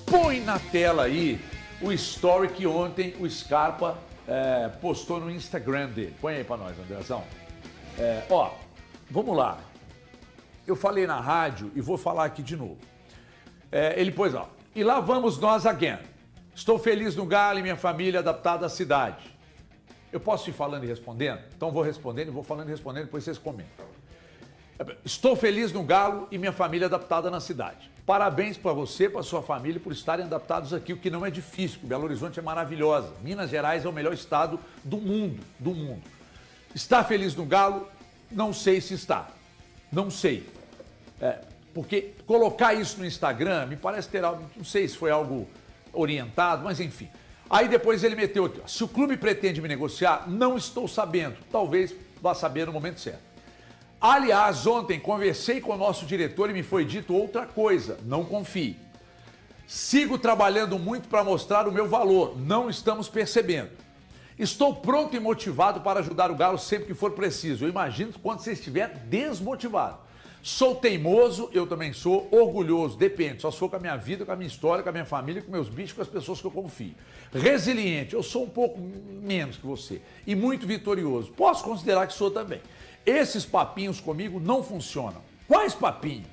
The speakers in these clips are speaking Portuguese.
Põe na tela aí o story que ontem o Scarpa postou no Instagram dele. Põe aí pra nós, Andrezão. Vamos lá. Eu falei na rádio e vou falar aqui de novo. Ele pôs, e lá vamos nós again. Estou feliz no Galo e minha família adaptada à cidade. Eu posso ir falando e respondendo? Então vou respondendo, vou falando e respondendo, depois vocês comentam. Estou feliz no Galo e minha família adaptada na cidade. Parabéns para você, para sua família, por estarem adaptados aqui, o que não é difícil, porque Belo Horizonte é maravilhosa. Minas Gerais é o melhor estado do mundo, Está feliz no Galo? Não sei se está. Não sei. Porque colocar isso no Instagram me parece ter algo, não sei se foi algo orientado, mas enfim. Aí depois ele meteu aqui, se o clube pretende me negociar, não estou sabendo. Talvez vá saber no momento certo. Aliás, ontem conversei com o nosso diretor e me foi dito outra coisa. Não confie. Sigo trabalhando muito para mostrar o meu valor. Não estamos percebendo. Estou pronto e motivado para ajudar o Galo sempre que for preciso. Eu imagino quando você estiver desmotivado. Sou teimoso, eu também sou. Orgulhoso, depende. Só se for com a minha vida, com a minha história, com a minha família, com meus bichos, com as pessoas que eu confio. Resiliente, eu sou um pouco menos que você. E muito vitorioso. Posso considerar que sou também. Esses papinhos comigo não funcionam. Quais papinhos?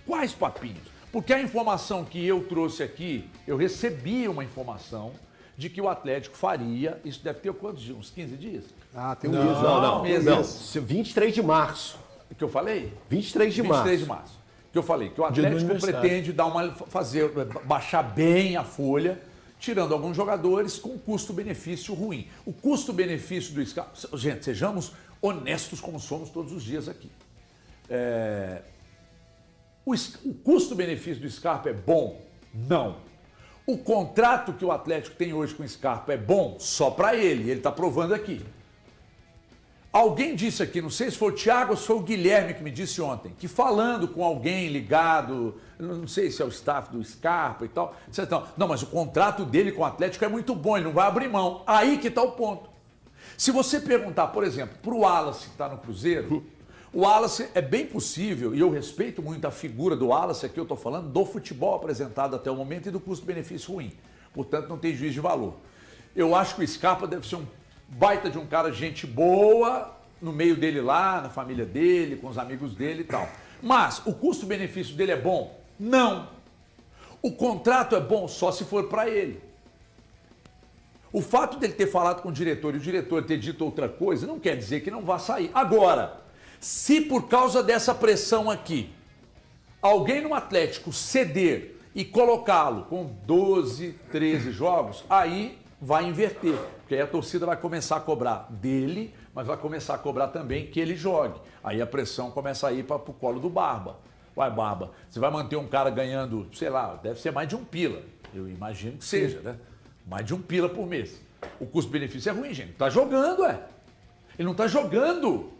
Quais papinhos? Porque a informação que eu trouxe aqui, eu recebi uma informação de que o Atlético faria, isso deve ter quantos dias? Uns 15 dias? Tem um mês. Não. 23 de março. O que eu falei? 23 de março. 23 de março. Que eu falei, que o Atlético pretende baixar bem a folha, tirando alguns jogadores com custo-benefício ruim. O custo-benefício do Scarpa... Gente, sejamos honestos como somos todos os dias aqui. O custo-benefício do Scarpa é bom? Não. O contrato que o Atlético tem hoje com o Scarpa é bom? Só para ele está provando aqui. Alguém disse aqui, não sei se foi o Thiago ou se foi o Guilherme que me disse ontem, que falando com alguém ligado, não sei se é o staff do Scarpa e tal, disse, não, mas o contrato dele com o Atlético é muito bom, ele não vai abrir mão. Aí que está o ponto. Se você perguntar, por exemplo, para o Wallace que está no Cruzeiro, o Wallace é bem possível, e eu respeito muito a figura do Wallace, aqui eu estou falando do futebol apresentado até o momento e do custo-benefício ruim. Portanto, não tem juízo de valor. Eu acho que o Scarpa deve ser um baita de um cara de gente boa, no meio dele lá, na família dele, com os amigos dele e tal. Mas o custo-benefício dele é bom? Não. O contrato é bom só se for para ele. O fato dele ter falado com o diretor e o diretor ter dito outra coisa não quer dizer que não vá sair. Agora, se por causa dessa pressão aqui, alguém no Atlético ceder e colocá-lo com 12, 13 jogos, aí vai inverter. Porque aí a torcida vai começar a cobrar dele, mas vai começar a cobrar também que ele jogue. Aí a pressão começa a ir para o colo do Barba. Vai, Barba, você vai manter um cara ganhando, sei lá, deve ser mais de 1 pila. Eu imagino que seja, né? Mais de 1 pila por mês. O custo-benefício é ruim, gente. Tá jogando, Ele não está jogando.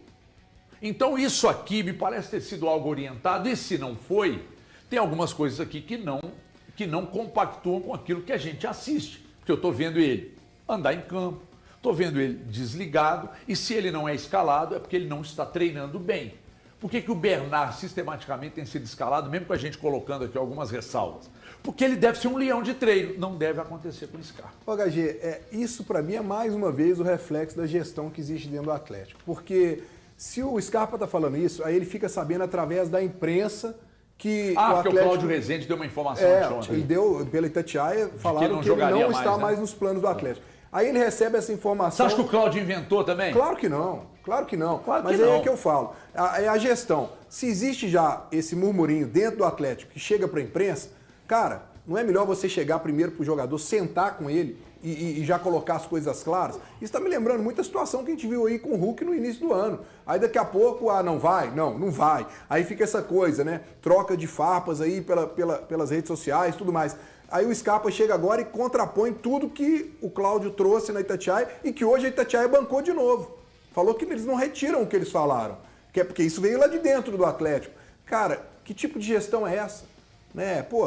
Então isso aqui me parece ter sido algo orientado, e se não foi, tem algumas coisas aqui que não compactuam com aquilo que a gente assiste. Porque eu estou vendo ele andar em campo, estou vendo ele desligado, e se ele não é escalado é porque ele não está treinando bem. Por que o Bernard sistematicamente tem sido escalado, mesmo com a gente colocando aqui algumas ressalvas? Porque ele deve ser um leão de treino, não deve acontecer com o Scarpa. HG, isso para mim é mais uma vez o reflexo da gestão que existe dentro do Atlético. Porque se o Scarpa está falando isso, aí ele fica sabendo através da imprensa que o Atlético... porque o Cláudio Rezende deu uma informação ontem. Ele deu, pela Itatiaia, falaram que ele não está mais nos planos do Atlético. Aí ele recebe essa informação... Você acha que o Cláudio inventou também? Claro que não. Mas aí é que eu falo. É a gestão. Se existe já esse murmurinho dentro do Atlético que chega para a imprensa, cara, não é melhor você chegar primeiro para o jogador, sentar com ele e já colocar as coisas claras? Isso está me lembrando muita situação que a gente viu aí com o Hulk no início do ano. Aí daqui a pouco, não vai? Não vai. Aí fica essa coisa, né? Troca de farpas aí pelas redes sociais, tudo mais. Aí o Scarpa chega agora e contrapõe tudo que o Cláudio trouxe na Itatiaia e que hoje a Itatiaia bancou de novo. Falou que eles não retiram o que eles falaram, que é porque isso veio lá de dentro do Atlético. Cara, que tipo de gestão é essa?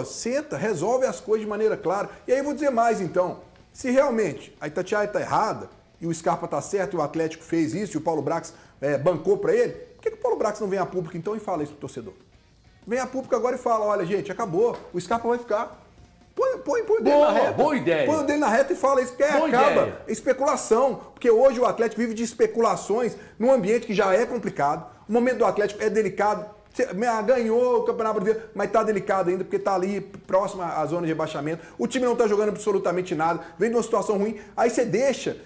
Senta, resolve as coisas de maneira clara. E aí eu vou dizer mais então, se realmente a Itatiaia está errada e o Scarpa está certo e o Atlético fez isso e o Paulo Brax bancou para ele, por que o Paulo Brax não vem a público então e fala isso pro torcedor? Vem a público agora e fala, olha gente, acabou, o Scarpa vai ficar. Põe o dedo na reta. Boa ideia. Põe o dedo na reta e fala isso, porque acaba ideia. especulação. Porque hoje o Atlético vive de especulações num ambiente que já é complicado. O momento do Atlético é delicado. Ganhou o Campeonato Brasileiro, mas tá delicado ainda, porque tá ali próximo à zona de rebaixamento. O time não tá jogando absolutamente nada, vem de uma situação ruim. Aí você deixa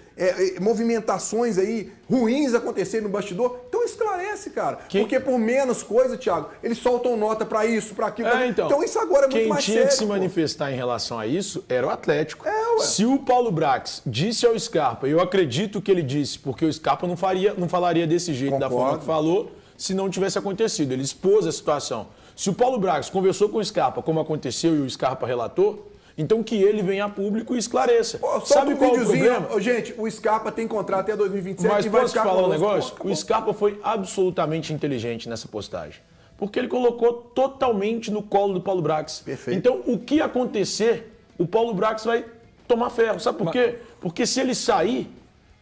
movimentações aí ruins acontecerem no bastidor. Então esclarece, cara. Porque por menos coisa, Thiago, eles soltam nota pra isso, pra aquilo. Então isso agora é muito mais sério. Quem tinha que se manifestar em relação a isso era o Atlético. Se o Paulo Brax disse ao Scarpa, eu acredito que ele disse, porque o Scarpa não falaria desse jeito, da forma que falou, se não tivesse acontecido. Ele expôs a situação. Se o Paulo Brax conversou com o Scarpa, como aconteceu, e o Scarpa relatou, então que ele venha a público e esclareça. Sabe qual é o problema? Gente, o Scarpa tem contrato até 2027. Mas posso te falar um negócio? O Scarpa foi absolutamente inteligente nessa postagem. Porque ele colocou totalmente no colo do Paulo Brax. Perfeito. Então, o que acontecer, o Paulo Brax vai tomar ferro. Sabe por quê? Porque se ele sair,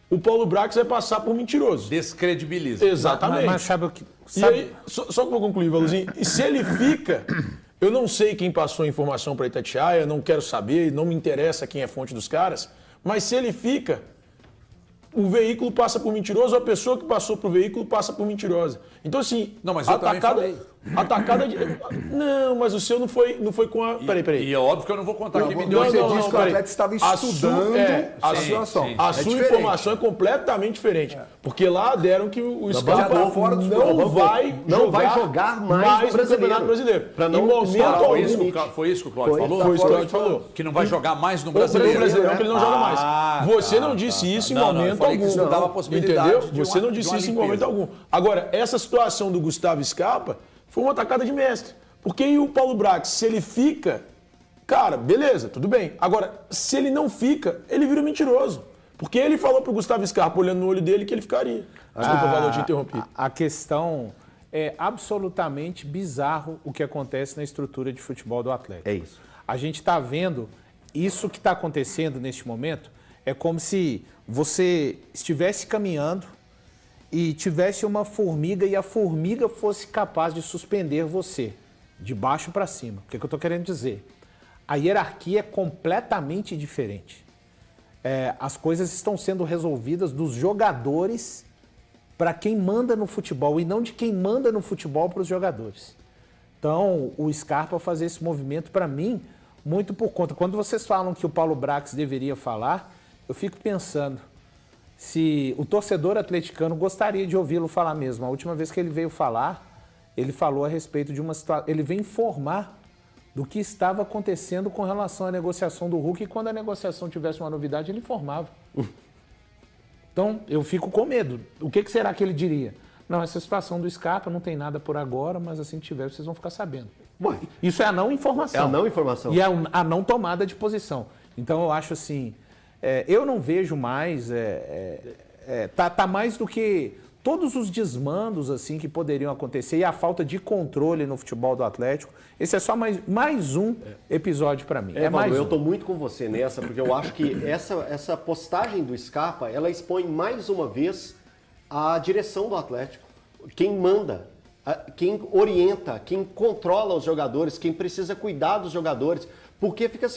o Paulo Brax vai passar por mentiroso. Descredibiliza. Exatamente. Mas sabe o que... E aí, só que eu vou concluir, Valuzinho. E se ele fica... Eu não sei quem passou a informação para Itatiaia, não quero saber, não me interessa quem é fonte dos caras, mas se ele fica, o veículo passa por mentiroso, a pessoa que passou pro veículo passa por mentirosa. Então, assim, não, mas eu atacada de... Não, mas o seu não foi com a... Peraí. E é óbvio que eu não vou contar quem me deu. Você disse que o Atlético estava estudando a situação. A sua informação é completamente diferente. Porque lá deram que o Scarpa não vai jogar mais no Campeonato Brasileiro. Em momento algum. Foi isso que o Cláudio falou? Foi isso que o Cláudio falou. Que não vai jogar mais no Brasileiro. Brasileiro. Que ele não joga mais. Você não disse isso em momento algum. Entendeu? Você não disse isso em momento algum. Agora, essa situação do Gustavo Scarpa foi uma tacada de mestre. Porque aí o Paulo Brax, se ele fica, cara, beleza, tudo bem. Agora, se ele não fica, ele vira mentiroso. Porque ele falou pro Gustavo Scarpa, olhando no olho dele, que ele ficaria. Desculpa, Valor, te interrompi. A questão é absolutamente bizarro o que acontece na estrutura de futebol do Atlético. É isso. A gente está vendo isso que está acontecendo neste momento, é como se você estivesse caminhando e tivesse uma formiga e a formiga fosse capaz de suspender você, de baixo para cima. O que eu estou querendo dizer? A hierarquia é completamente diferente. As coisas estão sendo resolvidas dos jogadores para quem manda no futebol e não de quem manda no futebol para os jogadores. Então, o Scarpa fazer esse movimento, para mim, muito por conta. Quando vocês falam que o Paulo Brax deveria falar, eu fico pensando se o torcedor atleticano gostaria de ouvi-lo falar mesmo. A última vez que ele veio falar, ele falou a respeito de uma situação... Ele veio informar do que estava acontecendo com relação à negociação do Hulk, e quando a negociação tivesse uma novidade, ele informava. Então, eu fico com medo. O que será que ele diria? Não, essa situação do Scarpa não tem nada por agora, mas assim que tiver, vocês vão ficar sabendo. Isso é a não informação. É a não informação. E é a não tomada de posição. Então, eu acho assim... eu não vejo mais... tá mais do que todos os desmandos assim que poderiam acontecer e a falta de controle no futebol do Atlético. Esse é só mais um episódio para mim. Eu estou muito com você nessa, porque eu acho que essa postagem do Scarpa, ela expõe mais uma vez a direção do Atlético. Quem manda, quem orienta, quem controla os jogadores, quem precisa cuidar dos jogadores. Porque fica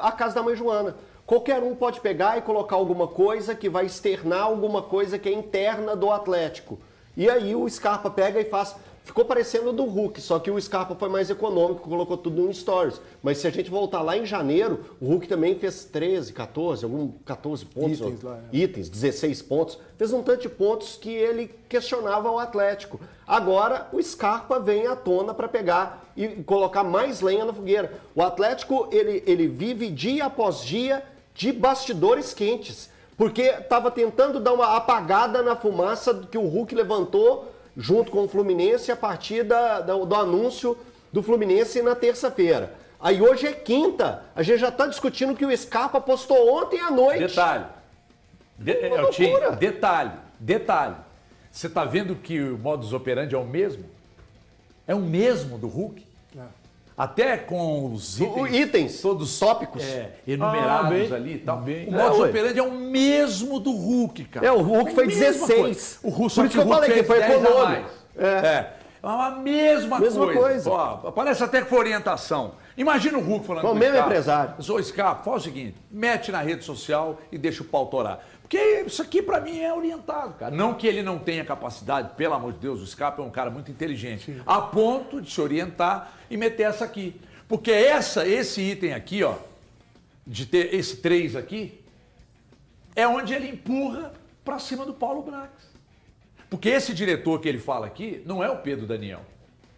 a casa da mãe Joana. Qualquer um pode pegar e colocar alguma coisa que vai externar alguma coisa que é interna do Atlético. E aí o Scarpa pega e faz... Ficou parecendo do Hulk, só que o Scarpa foi mais econômico, colocou tudo no Stories. Mas se a gente voltar lá em janeiro, o Hulk também fez 13, 14 pontos. Itens, 16 pontos. Fez um tanto de pontos que ele questionava o Atlético. Agora o Scarpa vem à tona para pegar e colocar mais lenha na fogueira. O Atlético, ele vive dia após dia de bastidores quentes, porque estava tentando dar uma apagada na fumaça que o Hulk levantou junto com o Fluminense a partir do anúncio do Fluminense na terça-feira. Aí hoje é quinta, a gente já está discutindo que o Scarpa postou ontem à noite. Detalhe. Você está vendo que o modus operandi é o mesmo? É o mesmo do Hulk? Até com os itens todos tópicos enumerados ali e tal. O modus operandi é o mesmo do Hulk, cara. O Hulk foi 16. O Hulk, por isso que eu falei que foi econômico. É a mesma coisa. Ó, parece até que foi orientação. Imagina o Hulk falando com o mesmo empresário. Eu sou Scarpa, faz o seguinte, mete na rede social e deixa o pau torar. Porque isso aqui pra mim é orientado, cara. Não que ele não tenha capacidade, pelo amor de Deus, o Scarpa é um cara muito inteligente. Sim. A ponto de se orientar e meter essa aqui. Porque esse item aqui, ó, de ter esse 3 aqui, é onde ele empurra pra cima do Paulo Brax. Porque esse diretor que ele fala aqui não é o Pedro Daniel,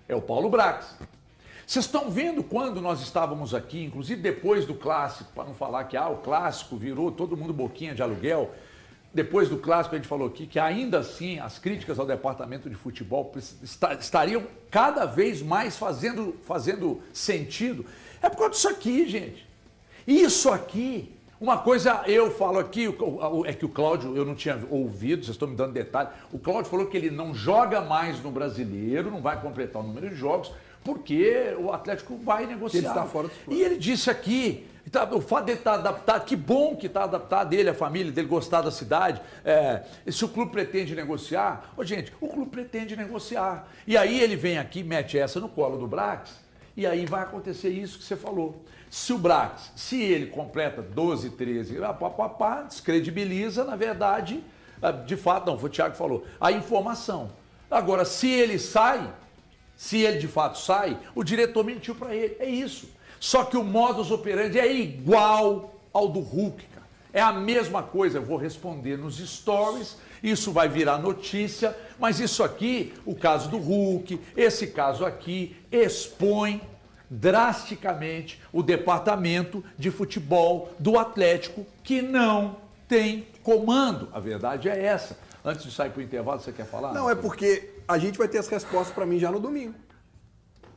é o Paulo Brax. Vocês estão vendo quando nós estávamos aqui, inclusive depois do clássico, para não falar que o clássico virou todo mundo boquinha de aluguel. Depois do clássico a gente falou aqui que ainda assim as críticas ao departamento de futebol estariam cada vez mais fazendo sentido. É por causa disso aqui, gente. Isso aqui, uma coisa eu falo aqui, é que o Cláudio, eu não tinha ouvido, vocês estão me dando detalhe, o Cláudio falou que ele não joga mais no Brasileiro, não vai completar o número de jogos, porque o Atlético vai negociar. Ele está fora do esporte. E ele disse aqui, o fato de ele estar adaptado, que bom que está adaptado, ele, a família dele, gostar da cidade. Se o clube pretende negociar, gente, o clube pretende negociar. E aí ele vem aqui, mete essa no colo do Brax, e aí vai acontecer isso que você falou. Se o Brax, se ele completa 12, 13, descredibiliza, na verdade, de fato, não, foi o Thiago que falou, a informação. Agora, se ele sai, se ele de fato sai, o diretor mentiu para ele. É isso. Só que o modus operandi é igual ao do Hulk, cara. É a mesma coisa. Eu vou responder nos stories, isso vai virar notícia, mas isso aqui, o caso do Hulk, esse caso aqui, expõe drasticamente o departamento de futebol do Atlético, que não tem comando. A verdade é essa. Antes de sair para o intervalo, você quer falar? Não, é porque a gente vai ter as respostas para mim já no domingo.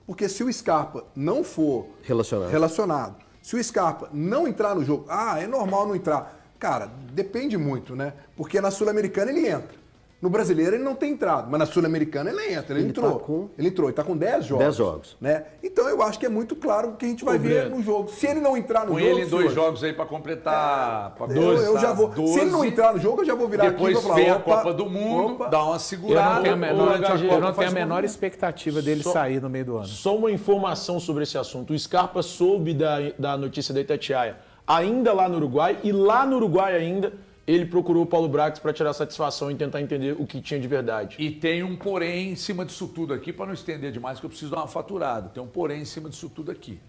Porque se o Scarpa não for relacionado, se o Scarpa não entrar no jogo, é normal não entrar. Cara, depende muito, né? Porque na Sul-Americana ele entra. No Brasileiro ele não tem entrado, mas na Sul-Americana ele entra, ele entrou. Ele entrou, ele está com 10 jogos. 10 jogos. Né? Então eu acho que é muito claro o que a gente vai ver no jogo. Se ele não entrar no jogo... Com ele em 2 jogos aí para completar... Eu já vou... 12, se ele não entrar no jogo, eu já vou virar depois aqui e vou falar, a Copa do Mundo, dá uma segurada. Eu não tenho a menor expectativa dele sair no meio do ano. Só uma informação sobre esse assunto. O Scarpa soube da notícia da Itatiaia ainda lá no Uruguai, e lá no Uruguai ainda... ele procurou o Paulo Brax para tirar satisfação e tentar entender o que tinha de verdade. E tem um porém em cima disso tudo aqui, para não estender demais, que eu preciso dar uma faturada. Tem um porém em cima disso tudo aqui,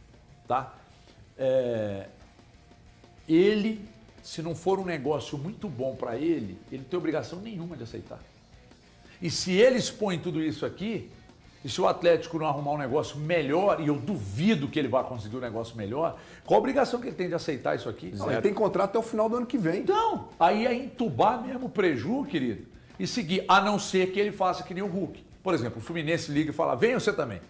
tá? Ele, se não for um negócio muito bom para ele, ele tem obrigação nenhuma de aceitar. E se ele expõe tudo isso aqui, e se o Atlético não arrumar um negócio melhor, e eu duvido que ele vá conseguir um negócio melhor, qual a obrigação que ele tem de aceitar isso aqui? Não, ele tem contrato até o final do ano que vem. Então, aí é entubar mesmo o preju, querido, e seguir, a não ser que ele faça que nem o Hulk. Por exemplo, o Fluminense liga e fala, vem você também.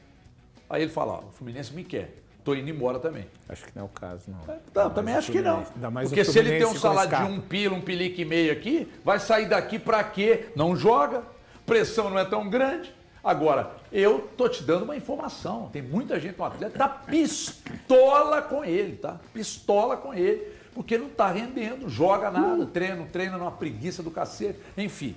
Aí ele fala, o Fluminense me quer, tô indo embora também. Acho que não é o caso, não. Não, também acho que não. Porque se ele tem um salário de 1 pila, 1 pilique e meio aqui, vai sair daqui pra quê? Não joga, pressão não é tão grande. Agora, eu tô te dando uma informação. Tem muita gente no Atlético que tá pistola com ele, tá? Pistola com ele, porque não tá rendendo, joga nada, treina numa preguiça do cacete. Enfim,